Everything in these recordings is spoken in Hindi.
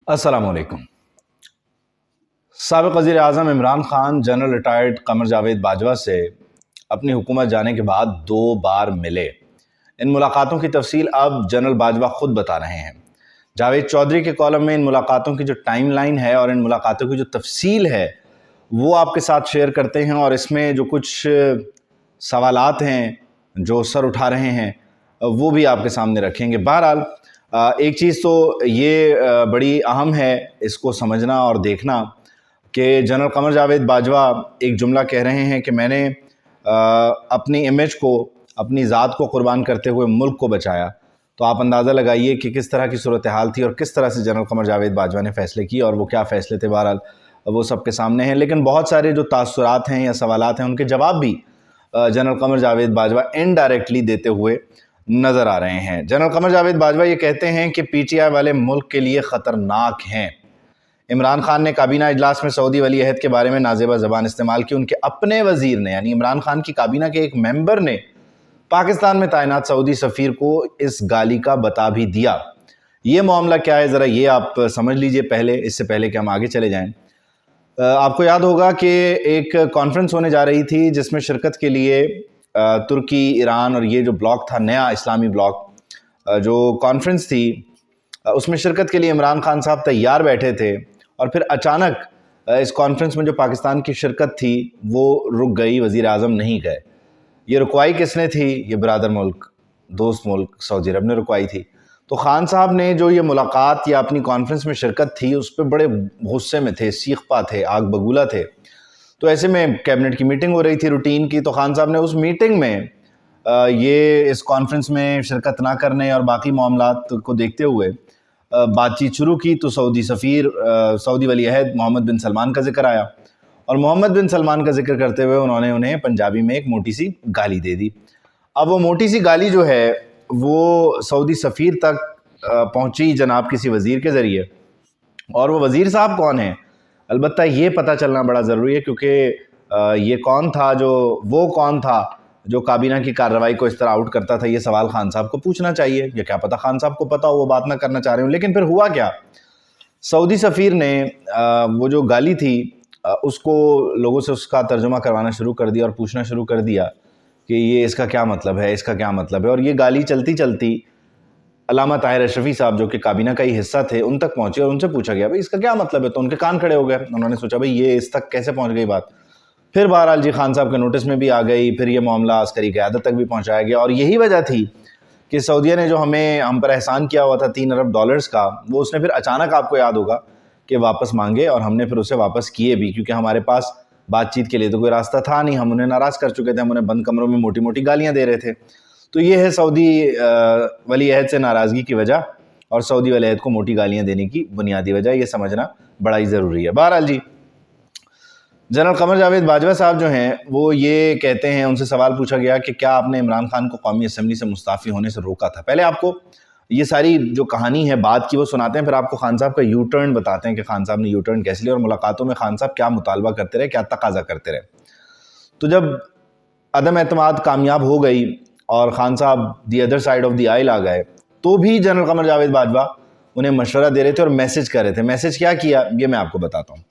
अस्सलामुअलैकुम। साबिक़ वज़ीर आज़म इमरान ख़ान जनरल रिटायर्ड क़मर जावेद बाजवा से अपनी हुकूमत जाने के बाद 2 बार मिले। इन मुलाकातों की तफसील अब जनरल बाजवा ख़ुद बता रहे हैं। जावेद चौधरी के कॉलम में इन मुलाकातों की जो टाइम लाइन है और इन मुलाकातों की जो तफसील है वो आपके साथ शेयर करते हैं, और इसमें जो कुछ सवालात हैं जो सर उठा रहे हैं वो भी आपके सामने रखेंगे। बहरहाल एक चीज़ तो ये बड़ी अहम है इसको समझना और देखना कि जनरल क़मर जावेद बाजवा एक जुमला कह रहे हैं कि मैंने अपनी इमेज को, अपनी ज़ात को कुर्बान करते हुए मुल्क को बचाया। तो आप अंदाज़ा लगाइए कि किस तरह की सूरत हाल थी और किस तरह से जनरल क़मर जावेद बाजवा ने फ़ैसले किए और वो क्या फ़ैसले थे। बहरहाल वो सबके सामने हैं, लेकिन बहुत सारे जो तासुरात हैं या सवालात हैं उनके जवाब भी जनरल क़मर जावेद बाजवा इनडायरेक्टली देते हुए नज़र आ रहे हैं। जनरल क़मर जावेद बाजवा ये कहते हैं कि पीटीआई वाले मुल्क के लिए ख़तरनाक हैं। इमरान खान ने काबीना इजलास में सऊदी वली अहद के बारे में नाजेबा ज़बान इस्तेमाल की। उनके अपने वज़ीर ने, यानी इमरान खान की काबीना के एक मेंबर ने पाकिस्तान में तैनात सऊदी सफ़ीर को इस गाली का बता भी दिया। ये मामला क्या है ज़रा ये आप समझ लीजिए पहले, इससे पहले कि हम आगे चले जाएँ। आपको याद होगा कि एक कॉन्फ्रेंस होने जा रही थी जिसमें शिरकत के लिए तुर्की, ईरान और ये जो ब्लॉक था, नया इस्लामी ब्लॉक, जो कॉन्फ्रेंस थी उसमें शिरकत के लिए इमरान खान साहब तैयार बैठे थे, और फिर अचानक इस कॉन्फ्रेंस में जो पाकिस्तान की शिरकत थी वो रुक गई, वज़ीर आज़म नहीं गए। ये रुकवाई किसने थी? ये बिरादर मुल्क, दोस्त मुल्क सऊदी अरब ने रुकवाई थी। तो खान साहब ने जो ये मुलाकात या अपनी कॉन्फ्रेंस में शिरकत थी उस पर बड़े गुस्से में थे, सीखपा थे, आग बगूला थे। तो ऐसे में कैबिनेट की मीटिंग हो रही थी रूटीन की, तो खान साहब ने उस मीटिंग में ये इस कॉन्फ्रेंस में शिरकत ना करने और बाकी मामलात को देखते हुए बातचीत शुरू की। तो सऊदी सफ़ीर, सऊदी वली अहद मोहम्मद बिन सलमान का जिक्र आया, और मोहम्मद बिन सलमान का जिक्र करते हुए उन्होंने उन्हें पंजाबी में एक मोटी सी गाली दे दी। अब वो मोटी सी गाली जो है वो सऊदी सफ़ीर तक पहुँची जनाब किसी वज़ीर के ज़रिए, और वो वज़ीर साहब कौन है अलबत्ता ये पता चलना बड़ा ज़रूरी है, क्योंकि ये कौन था जो काबीना की कार्रवाई को इस तरह आउट करता था। ये सवाल खान साहब को पूछना चाहिए, या क्या पता खान साहब को पता हो, वो बात ना करना चाह रहे हो। लेकिन फिर हुआ क्या, सऊदी सफ़ीर ने वो जो गाली थी उसको लोगों से उसका तर्जुमा करवाना शुरू कर दिया और पूछना शुरू कर दिया कि ये इसका क्या मतलब है, इसका क्या मतलब है। और ये गाली चलती चलती अल्लामा ताहिर अशरफी साहब जो कि काबीना का ही हिस्सा थे उन तक पहुंचे, और उनसे पूछा गया भाई इसका क्या मतलब है। तो उनके कान खड़े हो गए, उन्होंने सोचा भाई ये इस तक कैसे पहुंच गई बात। फिर बहरहाल जी खान साहब के नोटिस में भी आ गई, फिर ये मामला अस्करी क़यादत तक भी पहुंचाया गया। और यही वजह थी कि सऊदीया ने जो हम पर एहसान किया हुआ था $3 अरब का, वो उसने फिर अचानक, आपको याद होगा, कि वापस मांगे, और हमने फिर उसे वापस किए भी, क्योंकि हमारे पास बातचीत के लिए तो कोई रास्ता था नहीं। हम उन्हें नाराज़ कर चुके थे, हम उन्हें बंद कमरों में मोटी मोटी गालियाँ दे रहे थे। तो ये है सऊदी वली अहद से नाराज़गी की वजह, और सऊदी वली अहद को मोटी गालियाँ देने की बुनियादी वजह, ये समझना बड़ा ही ज़रूरी है। बहरहाल जी जनरल क़मर जावेद बाजवा साहब जो हैं वो ये कहते हैं, उनसे सवाल पूछा गया कि क्या आपने इमरान खान को कौमी असम्बली से मुस्ताफ़ी होने से रोका था। पहले आपको ये सारी जो कहानी है बात की वो सुनाते हैं, फिर आपको खान साहब का यू टर्न बताते हैं कि खान साहब ने यू टर्न कैसे लिया और मुलाकातों में खान साहब क्या मुतालबा करते रहे, क्या तकाजा करते रहे। तो जब अदम एतमाद कामयाब हो गई और Khan sahab the other side of the aisle आ गए, तो भी जनरल क़मर जावेद बाजवा उन्हें मशवरा दे रहे थे और मैसेज कर रहे थे। मैसेज क्या किया ये मैं आपको बताता हूँ।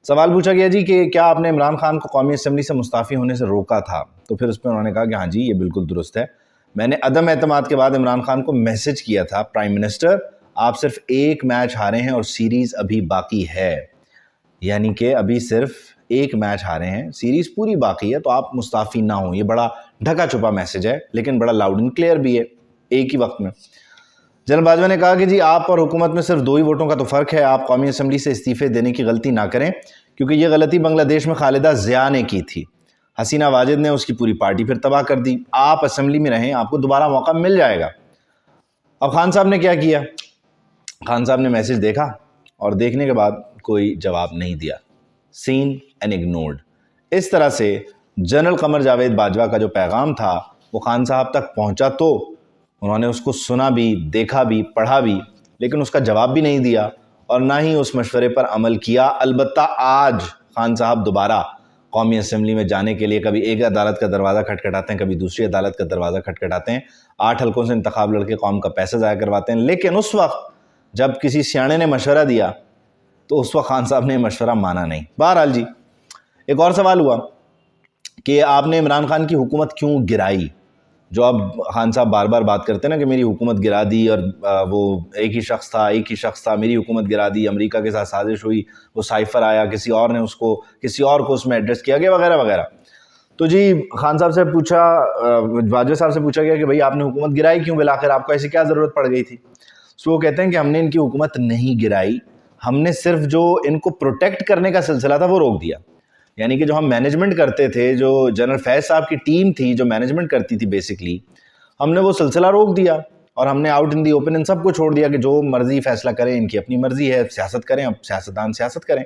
सवाल पूछा गया जी कि क्या आपने इमरान खान को कौमी असम्बली से मुस्ताफ़ी होने से रोका था। तो फिर उस पर उन्होंने कहा कि हाँ जी ये बिल्कुल दुरुस्त है, मैंने अदम एतमाद के बाद इमरान खान को मैसेज किया था, प्राइम मिनिस्टर आप सिर्फ एक मैच हारे हैं और सीरीज़ अभी बाकी है, यानी कि अभी सिर्फ एक मैच हारे हैं, सीरीज़ पूरी बाकी है, तो आप मुस्ताफ़ी ना हो। ये बड़ा ढका छुपा मैसेज है, लेकिन बड़ा लाउड एंड क्लियर भी है एक ही वक्त में। जनरल बाजवा ने कहा कि जी आप और हुकूमत में सिर्फ 2 ही वोटों का तो फ़र्क है, आप कौमी असम्बली से इस्तीफ़े देने की गलती ना करें, क्योंकि ये गलती बांग्लादेश में खालिदा ज़िया ने की थी। हसीना वाजिद ने उसकी पूरी पार्टी फिर तबाह कर दी। आप असम्बली में रहें, आपको दोबारा मौका मिल जाएगा। अब खान साहब ने क्या किया, खान साहब ने मैसेज देखा और देखने के बाद कोई जवाब नहीं दिया, सीन एंड इग्नोर्ड। इस तरह से जनरल क़मर जावेद बाजवा का जो पैगाम था वो खान साहब तक पहुँचा, तो उन्होंने उसको सुना भी, देखा भी, पढ़ा भी, लेकिन उसका जवाब भी नहीं दिया और ना ही उस मशवरे पर अमल किया। अलबत्ता आज खान साहब दोबारा कौमी असम्बली में जाने के लिए कभी एक अदालत का दरवाज़ा खटखटाते हैं, कभी दूसरी अदालत का दरवाज़ा खटखटाते हैं, 8 हल्कों से इंतखाब लड़के कौम का पैसा ज़ाया करवाते हैं। लेकिन उस वक्त जब किसी सियाणे ने मशवरा दिया तो उस वक्त खान साहब ने मशवरा माना नहीं। बहरहाल जी, एक और सवाल हुआ कि आपने इमरान खान की हुकूमत क्यों गिराई। जो अब खान साहब बार बार बात करते हैं ना कि मेरी हुकूमत गिरा दी और वो एक ही शख्स था, मेरी हुकूमत गिरा दी, अमेरिका के साथ साजिश हुई, वो साइफर आया, किसी और ने उसको किसी और को उसमें एड्रेस किया गया वगैरह वगैरह। तो जी खान साहब से पूछा, बाजवा साहब से पूछा गया कि भाई आपने हुकूमत गिराई क्यों, बिलाखिर आपको ऐसी क्या ज़रूरत पड़ गई थी। सो वो कहते हैं कि हमने इनकी हुकूमत नहीं गिराई, हमने सिर्फ जो इनको प्रोटेक्ट करने का सिलसिला था वो रोक दिया। यानी कि जो हम मैनेजमेंट करते थे, जो जनरल फैज़ साहब की टीम थी जो मैनेजमेंट करती थी, बेसिकली हमने वो सिलसिला रोक दिया और हमने out in the open in सबको छोड़ दिया कि जो मर्जी फैसला करें, इनकी अपनी मर्जी है, सियासत करें, अब सियासतदान सियासत करें।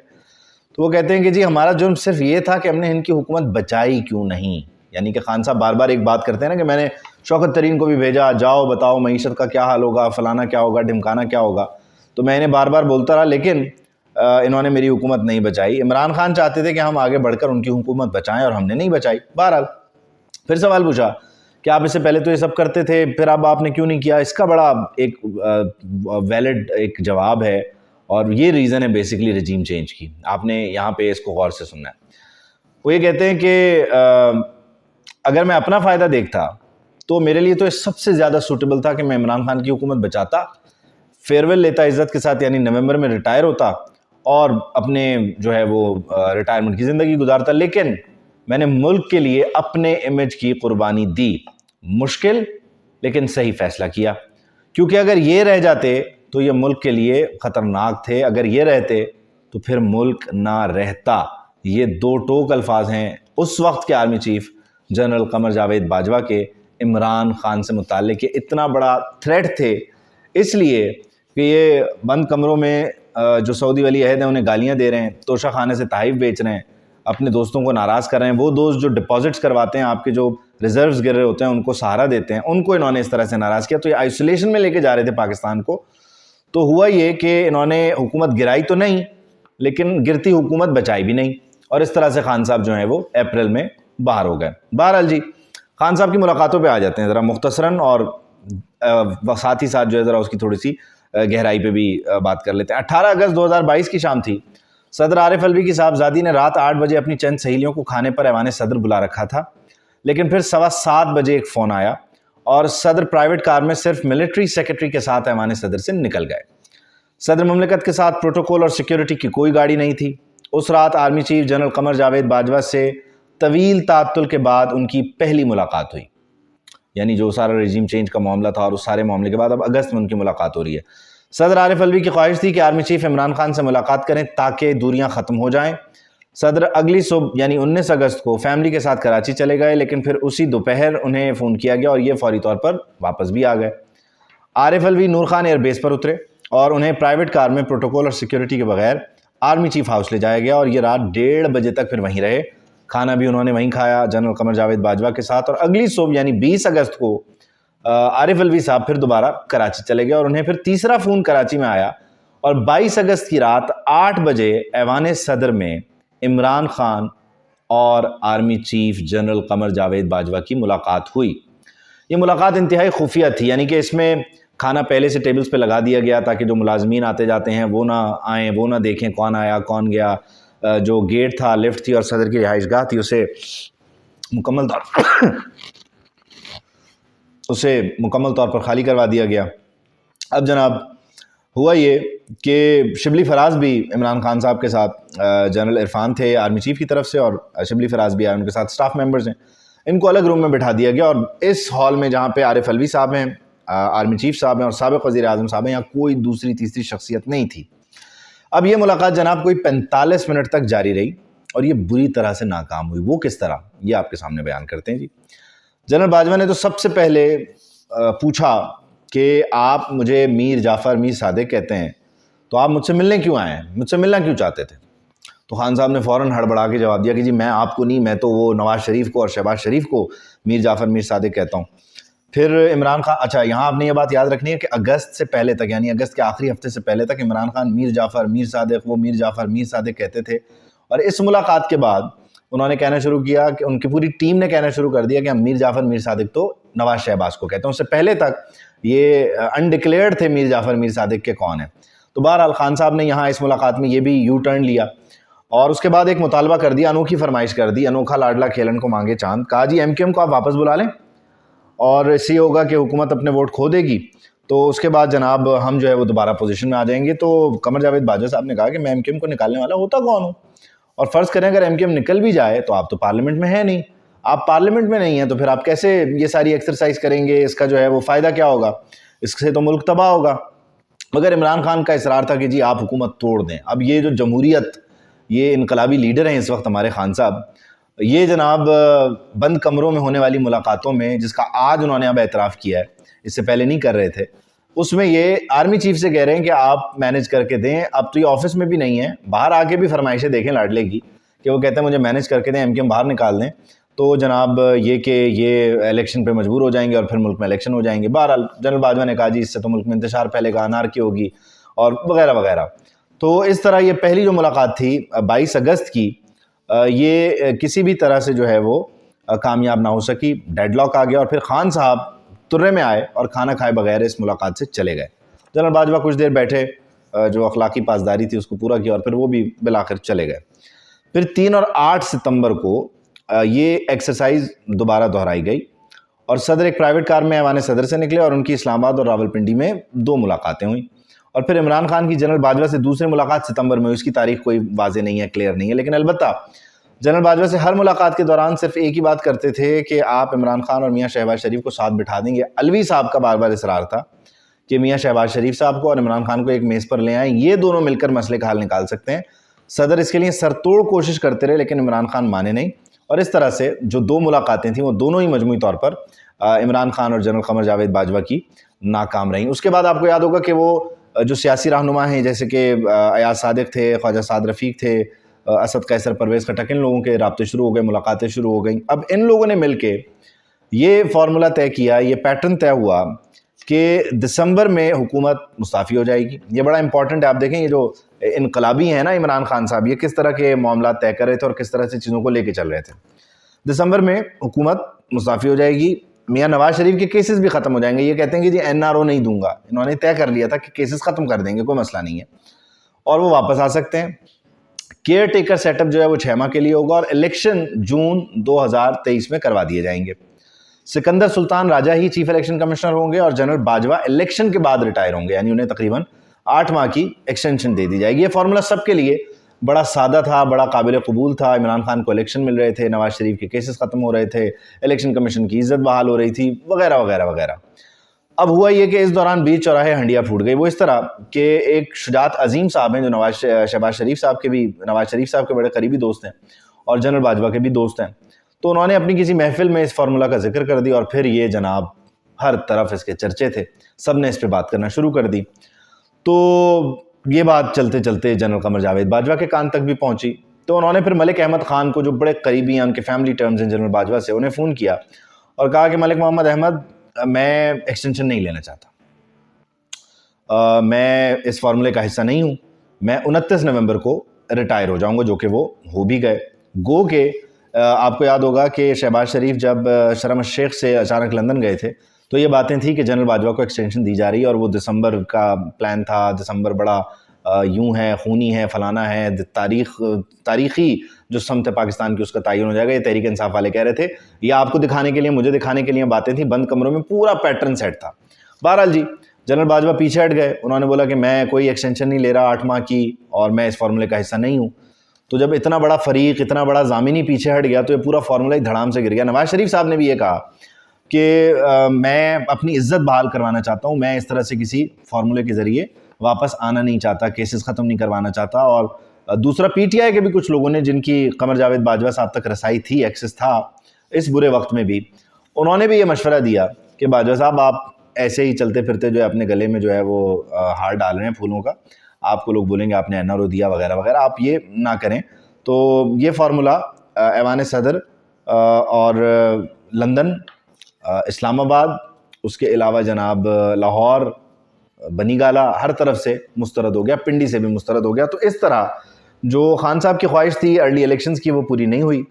तो वो कहते हैं कि जी हमारा जुर्म सिर्फ ये था कि हमने इनकी हुकूमत बचाई क्यों नहीं। यानी कि खान साहब बार बार एक बात करते हैं ना कि मैंने शौकत तरीन को भी भेजा, जाओ बताओ मईशत का क्या हाल होगा, फलाना क्या होगा, ढिमकाना क्या होगा। तो मैं इन्हें बार बार बोलता रहा, लेकिन इन्होंने मेरी हुकूमत नहीं बचाई। इमरान खान चाहते थे कि हम आगे बढ़कर उनकी हुकूमत बचाएं और हमने नहीं बचाई। बहरहाल फिर सवाल पूछा कि आप इससे पहले तो ये सब करते थे, फिर अब आपने क्यों नहीं किया। इसका बड़ा एक वैलिड एक जवाब है और ये रीज़न है बेसिकली रजीम चेंज की। आपने यहाँ पे इसको गौर से सुनना है। वो ये कहते हैं कि अगर मैं अपना फ़ायदा देखता तो मेरे लिए तो सबसे ज़्यादा सूटेबल था कि मैं इमरान खान की हुकूमत बचाता, फेयरवेल लेता इज़्ज़त के साथ, यानी नवंबर में रिटायर होता और अपने जो है वो रिटायरमेंट की ज़िंदगी गुजारता। लेकिन मैंने मुल्क के लिए अपने इमेज की कुर्बानी दी। मुश्किल लेकिन सही फ़ैसला किया, क्योंकि अगर ये रह जाते तो ये मुल्क के लिए ख़तरनाक थे, अगर ये रहते तो फिर मुल्क ना रहता। ये दो टोक अल्फाज हैं उस वक्त के army chief general Qamar Javed Bajwa के इमरान खान से मुताल्लिक। ये इतना बड़ा थ्रेट थे इसलिए कि ये बंद कमरों में जो सऊदी वली अहद हैं उन्हें गालियां दे रहे हैं, तोशा खाने से तहफ़ बेच रहे हैं, अपने दोस्तों को नाराज़ कर रहे हैं। वो दोस्त जो डिपॉजिट्स करवाते हैं, आपके जो रिजर्व्स गिर रहे होते हैं, उनको सहारा देते हैं, उनको इन्होंने इस तरह से नाराज़ किया। तो ये आइसोलेशन में लेके जा रहे थे पाकिस्तान को। तो हुआ ये कि इन्होंने हुकूमत गिराई तो नहीं, लेकिन गिरती हुकूमत बचाई भी नहीं, और इस तरह से खान साहब जो हैं वो अप्रैल में बाहर हो गए। बहरहाल जी, खान साहब की मुलाकातों पे आ जाते हैं ज़रा मुख्तसरन, और साथ ही साथ जो है ज़रा उसकी थोड़ी सी गहराई पे भी बात कर लेते हैं। 18 अगस्त 2022 की शाम थी। सदर आरिफ अलवी की साहबजादी ने रात 8 बजे अपनी चंद सहेलियों को खाने पर ऐवान सदर बुला रखा था, लेकिन फिर 7:15 बजे एक फ़ोन आया और सदर प्राइवेट कार में सिर्फ मिलिट्री सेक्रेटरी के साथ ऐवान सदर से निकल गए। सदर मुमलिकत के साथ प्रोटोकॉल और सिक्योरिटी की कोई गाड़ी नहीं थी। उस रात army chief general Qamar Javed Bajwa से तवील तातुल के बाद उनकी पहली मुलाकात हुई। यानी जो सारा रजीम चेंज का मामला था और उस सारे मामले के बाद अब अगस्त में उनकी मुलाकात हो रही है। सदर आरिफ अलवी की ख्वाहिश थी कि आर्मी चीफ इमरान खान से मुलाकात करें ताकि दूरियां ख़त्म हो जाएं। सदर अगली सुबह यानी 19 अगस्त को फैमिली के साथ कराची चले गए, लेकिन फिर उसी दोपहर उन्हें फ़ोन किया गया और ये फौरी तौर पर वापस भी आ गए। आरिफ अलवी नूर खान एयरबेस पर उतरे और उन्हें प्राइवेट कार में प्रोटोकॉल और सिक्योरिटी के बगैर आर्मी चीफ हाउस ले जाया गया और ये रात 1:30 बजे तक फिर वहीं रहे। खाना भी उन्होंने वहीं खाया जनरल कमर जावेद बाजवा के साथ। और अगली सुबह यानी 20 अगस्त को आरिफ अलवी साहब फिर दोबारा कराची चले गए और उन्हें फिर तीसरा फ़ोन कराची में आया और 22 अगस्त की रात 8 बजे ऐवान सदर में इमरान खान और army chief general Qamar Javed Bajwa की मुलाकात हुई। ये मुलाकात इंतहाई खुफिया थी, यानी कि इसमें खाना पहले से टेबल्स पे लगा दिया गया ताकि जो मुलाजमीन आते जाते हैं वो ना आएँ, वो ना देखें कौन आया कौन गया। जो गेट था, लिफ्ट थी और सदर की रिहाइशगाह थी, उसे मुकम्मल तौर पर खाली करवा दिया गया। अब जनाब हुआ ये कि शिबली फराज भी इमरान खान साहब के साथ, जनरल इरफान थे आर्मी चीफ की तरफ से और शिबली फराज भी आए, उनके साथ स्टाफ मेंबर्स हैं। इनको अलग रूम में बिठा दिया गया और इस हॉल में जहाँ पे आरिफ अलवी साहब हैं, आर्मी चीफ साहब हैं और साबिक़ वज़ीर आज़म साहब हैं, यहाँ कोई दूसरी तीसरी शख्सियत नहीं थी। अब ये मुलाकात जनाब कोई 45 मिनट तक जारी रही और ये बुरी तरह से नाकाम हुई। वो किस तरह, ये आपके सामने बयान करते हैं जी। जनरल बाजवा ने तो सबसे पहले पूछा कि आप मुझे मीर जाफ़र मीर सादिक कहते हैं, तो आप मुझसे मिलने क्यों आए हैं, मुझसे मिलना क्यों चाहते थे। तो खान साहब ने फ़ौरन हड़बड़ा के जवाब दिया कि जी मैं आपको नहीं, मैं तो वो नवाज़ शरीफ को और शहबाज शरीफ को मीर जाफ़र मीर सादिक कहता हूँ। फिर इमरान खान, अच्छा यहाँ आपने ये बात याद रखनी है कि अगस्त से पहले तक, यानी अगस्त के आखिरी हफ्ते से पहले तक इमरान खान मीर जाफ़र मीर सादिक, वो मीर जाफ़र मीर सादिक कहते थे। और इस मुलाकात के बाद उन्होंने कहना शुरू किया कि उनकी पूरी टीम ने कहना शुरू कर दिया कि हम मीर जाफ़र मीर सादिक तो नवाज़ शहबाज को कहते हैं। उससे पहले तक ये अनडिक्लेयर्ड थे मीर जाफ़र मीर सादिक के कौन है। तो बहरहाल खान साहब ने यहाँ इस मुलाकात में ये भी यू टर्न लिया और उसके बाद एक मुतालबा कर दिया, अनोखी फरमाइश कर दी, अनोखा लाडला खेलन को मांगे चांद। कहा जी MQM को आप वापस बुला लें और इससे होगा कि हुकूमत अपने वोट खो देगी, तो उसके बाद जनाब हम जो है वो दोबारा पोजीशन में आ जाएंगे। तो कमर जावेद बाजवा साहब ने कहा कि मैं MQM को निकालने वाला होता कौन हूँ, और फ़र्ज़ करें अगर MQM निकल भी जाए तो आप तो पार्लियामेंट में है नहीं, आप पार्लियामेंट में नहीं हैं तो फिर आप कैसे ये सारी एक्सरसाइज करेंगे, इसका जो है वो फ़ायदा क्या होगा, इससे तो मुल्क तबाह होगा। मगर इमरान खान का इसरार था कि जी आप हुकूमत तोड़ दें। अब ये जो जमहूरियत, ये इनकलाबी लीडर हैं इस वक्त हमारे खान साहब, ये जनाब बंद कमरों में होने वाली मुलाकातों में, जिसका आज उन्होंने अब एतराफ़ किया है, इससे पहले नहीं कर रहे थे, उसमें ये आर्मी चीफ से कह रहे हैं कि आप मैनेज करके दें। अब तो ये ऑफिस में भी नहीं है, बाहर आके भी फरमाइशें देखें लाडले की कि वो कहते हैं मुझे मैनेज करके दें, MQM बाहर निकाल दें, तो जनाब ये कि ये इलेक्शन पे मजबूर हो जाएंगे और फिर मुल्क में इलेक्शन हो जाएंगे। बहरहाल जनरल बाजवा ने कहा जी इससे तो मुल्क में इंतशार फैलेगा, अनारकी होगी और वगैरह वगैरह। तो इस तरह ये पहली जो मुलाकात थी 22 अगस्त की, ये किसी भी तरह से जो है वो कामयाब ना हो सकी, डेडलॉक आ गया और फिर खान साहब तुर्रे में आए और खाना खाए बगैर इस मुलाकात से चले गए। जनरल बाजवा कुछ देर बैठे, जो अखलाकी पासदारी थी उसको पूरा किया और फिर वो भी बिलाकर चले गए। फिर 3 और 8 सितंबर को ये एक्सरसाइज दोबारा दोहराई गई और सदर एक प्राइवेट कार में ऐवान सदर से निकले और उनकी इस्लामाबाद और रावलपिंडी में 2 मुलाकातें हुई। और फिर इमरान खान की जनरल बाजवा से दूसरी मुलाकात सितंबर में हुई, उसकी तारीख कोई वाज़ेह नहीं है, क्लियर नहीं है, लेकिन अलबत्ता जनरल बाजवा से हर मुलाकात के दौरान सिर्फ एक ही बात करते थे कि आप इमरान खान और मियाँ शहबाज शरीफ को साथ बिठा देंगे। अलवी साहब का बार बार इसरार था कि मियाँ शहबाज शरीफ साहब को और इमरान खान को एक मेज़ पर ले आएँ, ये दोनों मिलकर मसले का हल निकाल सकते हैं। सदर इसके लिए सरतोड़ कोशिश करते रहे लेकिन इमरान खान माने नहीं, और इस तरह से जो 2 मुलाकातें थीं वो दोनों ही मजमूई तौर पर इमरान खान और जनरल कमर जावेद बाजवा की नाकाम रहीं। उसके बाद आपको याद होगा कि वो जो सियासी रहनुमा हैं जैसे कि अयाज सादिक थे, ख्वाजा साद रफ़ीक थे, असद कैसर, परवेज़ खटक, इन लोगों के राब्ते शुरू हो गए, मुलाकातें शुरू हो गई। अब इन लोगों ने मिल के ये फार्मूला तय किया, ये पैटर्न तय हुआ कि दिसंबर में हुकूमत मुस्ताफ़ी हो जाएगी। ये बड़ा इंपॉर्टेंट है, आप देखें ये जो इनकलाबी हैं ना इमरान खान साहब, ये किस तरह के मामला तय कर रहे थे और किस तरह से चीज़ों को लेके चल रहे थे। दिसंबर में हुकूमत मुस्ताफ़ी हो जाएगी, मियाँ नवाज शरीफ के केसेस भी ख़त्म हो जाएंगे। ये कहते हैं कि जी NRO नहीं दूंगा, इन्होंने तय कर लिया था कि केसेस ख़त्म कर देंगे, कोई मसला नहीं है, और वो वापस आ सकते हैं। केयर टेकर सेटअप जो है वो 6 माह के लिए होगा और इलेक्शन जून 2023 में करवा दिए जाएंगे। सिकंदर सुल्तान राजा ही चीफ इलेक्शन कमिश्नर होंगे और जनरल बाजवा इलेक्शन के बाद रिटायर होंगे, यानी उन्हें तकरीबन 8 माह की एक्सटेंशन दे दी जाएगी। ये फार्मूला सबके लिए बड़ा सादा था, बड़ा काबिल कबूल था। इमरान खान को इलेक्शन मिल रहे थे, नवाज शरीफ के केसेस ख़त्म हो रहे थे, इलेक्शन कमीशन की इज्जत बहाल हो रही थी, वगैरह वगैरह वगैरह। अब हुआ ये कि इस दौरान बीच चौराहे हंडिया फूट गई। वो इस तरह कि एक शुजात अजीम साहब हैं जो शहबाज शरीफ साहब के भी, नवाज शरीफ साहब के बड़े करीबी दोस्त हैं और जनरल बाजवा के भी दोस्त हैं, तो उन्होंने अपनी किसी महफिल में इस फार्मूला का जिक्र कर दिया और फिर ये जनाब हर तरफ इसके चर्चे थे, सब ने इस पर बात करना शुरू कर दी। तो ये बात चलते चलते जनरल कमर जावेद बाजवा के कान तक भी पहुंची। तो उन्होंने फिर मलिक अहमद खान को, जो बड़े करीबी हैं, उनके फैमिली टर्म्स हैं जनरल बाजवा से, उन्हें फ़ोन किया और कहा कि मलिक मोहम्मद अहमद, मैं एक्सटेंशन नहीं लेना चाहता, मैं इस फार्मूले का हिस्सा नहीं हूँ, मैं 29 नवंबर को रिटायर हो जाऊँगा, जो कि वो हो भी गए। गो के आपको याद होगा कि शहबाज शरीफ जब शर्म शेख से अचानक लंदन गए थे तो ये बातें थी कि जनरल बाजवा को एक्सटेंशन दी जा रही है और वो दिसंबर का प्लान था, दिसंबर बड़ा यूं है, खूनी है, फलाना है, तारीखी जो समत है पाकिस्तान की उसका तयन हो जाएगा। ये तहरीक इंसाफ वाले कह रहे थे, ये आपको दिखाने के लिए, मुझे दिखाने के लिए बातें थी, बंद कमरों में पूरा पैटर्न सेट था। बहरहाल जी जनरल बाजवा पीछे हट गए, उन्होंने बोला कि मैं कोई एक्सटेंशन नहीं ले रहा 8 माह की और मैं इस फार्मूले का हिस्सा नहीं हूँ। तो जब इतना बड़ा फरीक, इतना बड़ा जामिनी पीछे हट गया तो ये पूरा फार्मूला ही धड़ाम से गिर गया। नवाज शरीफ साहब ने भी ये कहा कि मैं अपनी इज्जत बहाल करवाना चाहता हूँ, मैं इस तरह से किसी फार्मूले के ज़रिए वापस आना नहीं चाहता, केसेस ख़त्म नहीं करवाना चाहता। और दूसरा PTI के भी कुछ लोगों ने, जिनकी कमर जावेद बाजवा साहब तक रसाई थी, एक्सेस था इस बुरे वक्त में भी, उन्होंने भी ये मशवरा दिया कि बाजवा साहब आप ऐसे ही चलते फिरते जो है अपने गले में जो है वो हार डाल रहे हैं फूलों का, आपको लोग बोलेंगे आपने NRO दिया वगैरह वगैरह, आप ये ना करें। तो ये फार्मूला ऐवान सदर और लंदन, इस्लामाबाद, उसके अलावा जनाब लाहौर, बनीगाला, हर तरफ से मुस्तरद हो गया, पिंडी से भी मुस्तरद हो गया। तो इस तरह जो खान साहब की ख्वाहिश थी अर्ली इलेक्शंस की, वो पूरी नहीं हुई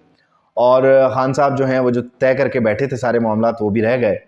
और खान साहब जो हैं वो जो तय करके बैठे थे सारे मामलात, वो भी रह गए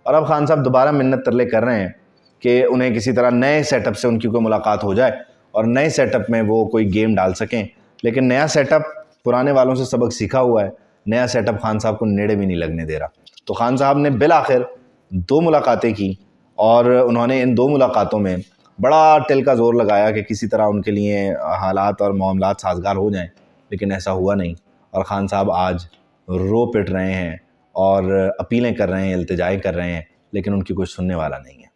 और अब खान साहब दोबारा मिन्नत तरले कर रहे हैं कि उन्हें किसी तरह नए सेटअप से उनकी कोई मुलाकात हो जाए और नए सेटअप में वो कोई गेम डाल सकें। लेकिन नया सेटअप पुराने वालों से सबक सीखा हुआ है, नया सेटअप खान साहब को नेड़े भी नहीं लगने दे रहा। तो खान साहब ने बिल आखिर 2 मुलाकातें की और उन्होंने इन 2 मुलाकातों में बड़ा टिल का ज़ोर लगाया कि किसी तरह उनके लिए हालात और मामलात साजगार हो जाएं, लेकिन ऐसा हुआ नहीं। और ख़ान साहब आज रो पिट रहे हैं और अपीलें कर रहे हैं, इल्तिजाएं कर रहे हैं, लेकिन उनकी कोई सुनने वाला नहीं है।